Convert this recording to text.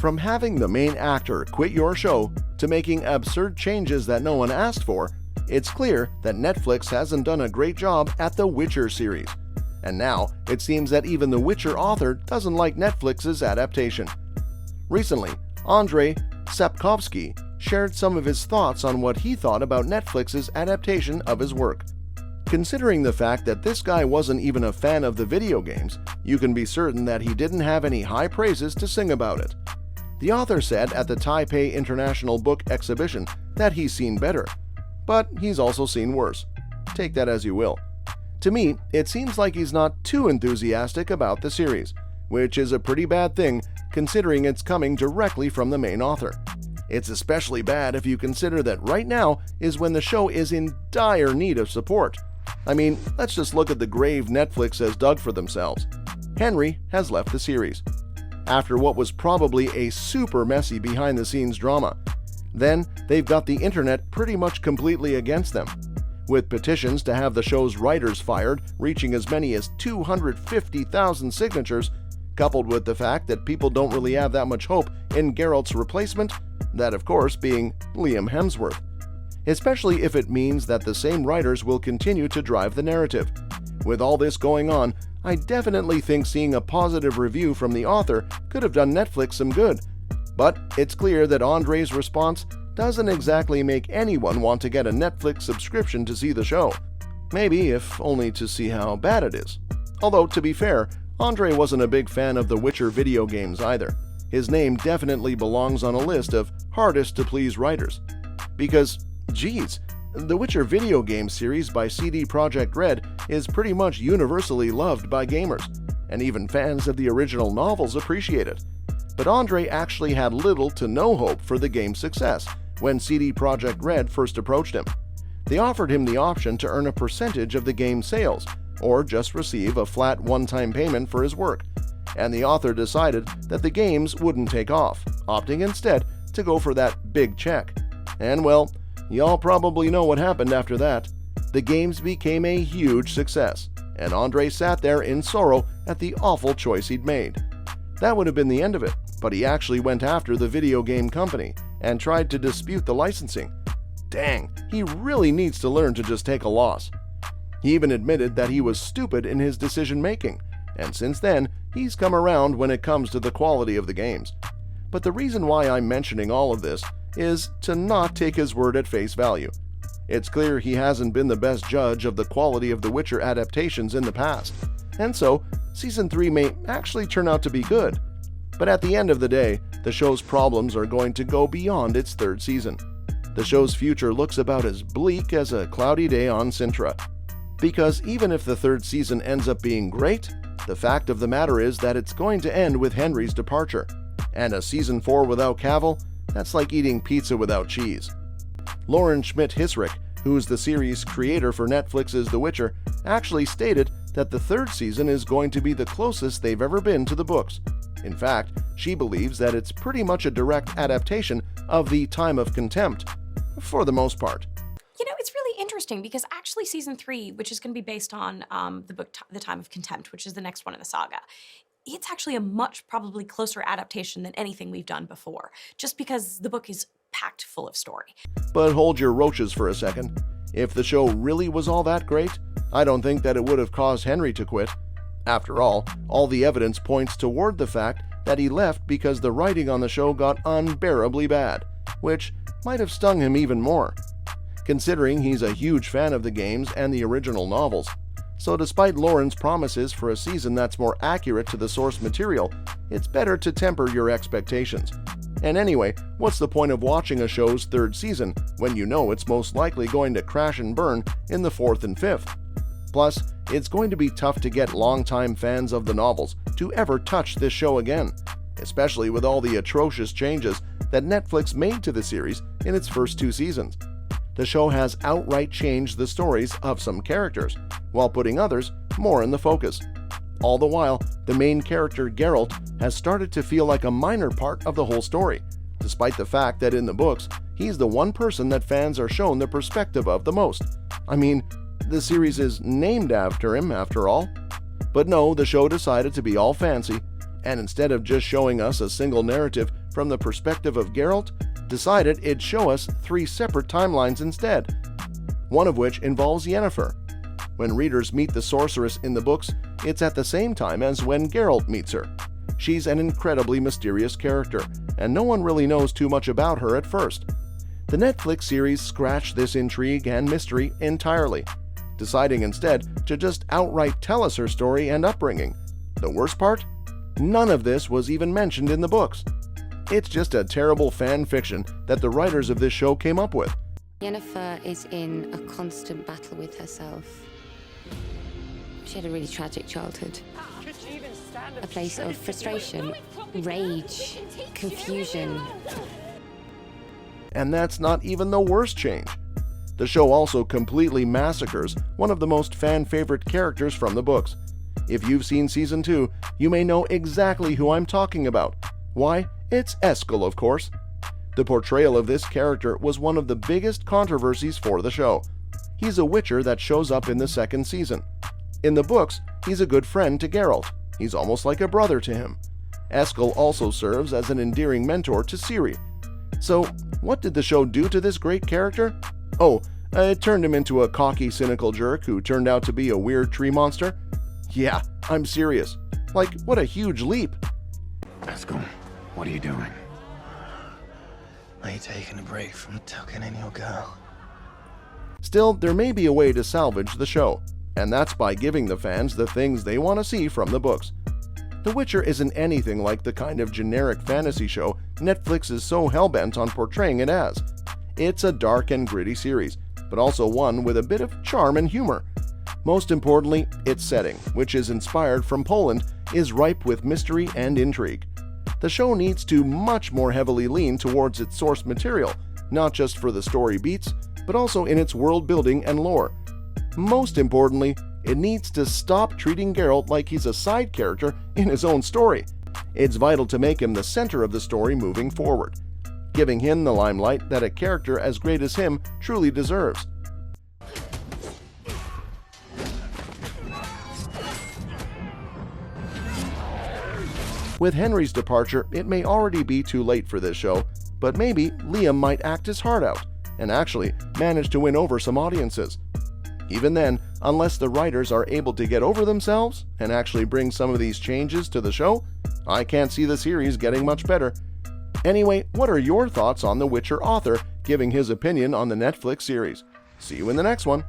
From having the main actor quit your show to making absurd changes that no one asked for, it's clear that Netflix hasn't done a great job at the Witcher series. And now, it seems that even the Witcher author doesn't like Netflix's adaptation. Recently, Andrei Sapkowski shared some of his thoughts on what he thought about Netflix's adaptation of his work. Considering the fact that this guy wasn't even a fan of the video games, you can be certain that he didn't have any high praises to sing about it. The author said at the Taipei International Book Exhibition that he's seen better, but he's also seen worse. Take that as you will. To me, it seems like he's not too enthusiastic about the series, which is a pretty bad thing considering it's coming directly from the main author. It's especially bad if you consider that right now is when the show is in dire need of support. I mean, let's just look at the grave Netflix has dug for themselves. Henry has left the series after what was probably a super messy behind-the-scenes drama. Then, they've got the internet pretty much completely against them, with petitions to have the show's writers fired reaching as many as 250,000 signatures, coupled with the fact that people don't really have that much hope in Geralt's replacement, that of course being Liam Hemsworth. Especially if it means that the same writers will continue to drive the narrative. With all this going on, I definitely think seeing a positive review from the author could have done Netflix some good. But it's clear that Andrei's response doesn't exactly make anyone want to get a Netflix subscription to see the show. Maybe, if only to see how bad it is. Although, to be fair, Andrei wasn't a big fan of the Witcher video games either. His name definitely belongs on a list of hardest to please writers. Because, geez, the Witcher video game series by CD Projekt Red is pretty much universally loved by gamers, and even fans of the original novels appreciate it. But Andrei actually had little to no hope for the game's success when CD Projekt Red first approached him. They offered him the option to earn a percentage of the game's sales, or just receive a flat one-time payment for his work, and the author decided that the games wouldn't take off, opting instead to go for that big check. And well, y'all probably know what happened after that. The games became a huge success, and Andrei sat there in sorrow at the awful choice he'd made. That would have been the end of it, but he actually went after the video game company and tried to dispute the licensing. Dang, he really needs to learn to just take a loss. He even admitted that he was stupid in his decision-making, and since then, he's come around when it comes to the quality of the games. But the reason why I'm mentioning all of this is to not take his word at face value. It's clear he hasn't been the best judge of the quality of the Witcher adaptations in the past, and so Season 3 may actually turn out to be good. But at the end of the day, the show's problems are going to go beyond its third season. The show's future looks about as bleak as a cloudy day on Sintra. Because even if the third season ends up being great, the fact of the matter is that it's going to end with Henry's departure. And a Season 4 without Cavill, that's like eating pizza without cheese. Lauren Schmidt-Hissrich, who is the series creator for Netflix's The Witcher, actually stated that the third season is going to be the closest they've ever been to the books. In fact, she believes that it's pretty much a direct adaptation of The Time of Contempt, for the most part. You know, it's really interesting because actually Season 3, which is going to be based on the book The Time of Contempt, which is the next one in the saga, it's actually a much probably closer adaptation than anything we've done before, just because the book is packed full of story. But hold your roaches for a second. If the show really was all that great, I don't think that it would have caused Henry to quit. After all the evidence points toward the fact that he left because the writing on the show got unbearably bad, which might have stung him even more, considering he's a huge fan of the games and the original novels. So despite Lauren's promises for a season that's more accurate to the source material, it's better to temper your expectations. And anyway, what's the point of watching a show's third season when you know it's most likely going to crash and burn in the fourth and fifth? Plus, it's going to be tough to get longtime fans of the novels to ever touch this show again, especially with all the atrocious changes that Netflix made to the series in its first 2 seasons. The show has outright changed the stories of some characters, while putting others more in the focus. All the while, the main character Geralt has started to feel like a minor part of the whole story, despite the fact that in the books, he's the one person that fans are shown the perspective of the most. I mean, the series is named after him, after all. But no, the show decided to be all fancy and instead of just showing us a single narrative from the perspective of Geralt, decided it'd show us 3 separate timelines instead, one of which involves Yennefer. When readers meet the sorceress in the books, it's at the same time as when Geralt meets her. She's an incredibly mysterious character, and no one really knows too much about her at first. The Netflix series scratched this intrigue and mystery entirely, deciding instead to just outright tell us her story and upbringing. The worst part? None of this was even mentioned in the books. It's just a terrible fan fiction that the writers of this show came up with. Yennefer is in a constant battle with herself. She had a really tragic childhood. A place of frustration, rage, confusion. And that's not even the worst change. The show also completely massacres one of the most fan-favorite characters from the books. If you've seen Season 2, you may know exactly who I'm talking about. Why? It's Eskel, of course. The portrayal of this character was one of the biggest controversies for the show. He's a Witcher that shows up in the 2nd season. In the books, he's a good friend to Geralt. He's almost like a brother to him. Eskel also serves as an endearing mentor to Ciri. So, what did the show do to this great character? Oh, it turned him into a cocky, cynical jerk who turned out to be a weird tree monster? Yeah, I'm serious. Like, what a huge leap. Eskel, what are you doing? Are you taking a break from tucking in your girl? Still, there may be a way to salvage the show, and that's by giving the fans the things they want to see from the books. The Witcher isn't anything like the kind of generic fantasy show Netflix is so hellbent on portraying it as. It's a dark and gritty series, but also one with a bit of charm and humor. Most importantly, its setting, which is inspired from Poland, is ripe with mystery and intrigue. The show needs to much more heavily lean towards its source material, not just for the story beats, but also in its world building and lore. Most importantly, it needs to stop treating Geralt like he's a side character in his own story. It's vital to make him the center of the story moving forward, giving him the limelight that a character as great as him truly deserves. With Henry's departure, it may already be too late for this show, but maybe Liam might act his heart out and actually manage to win over some audiences. Even then, unless the writers are able to get over themselves and actually bring some of these changes to the show, I can't see the series getting much better. Anyway, what are your thoughts on The Witcher author giving his opinion on the Netflix series? See you in the next one.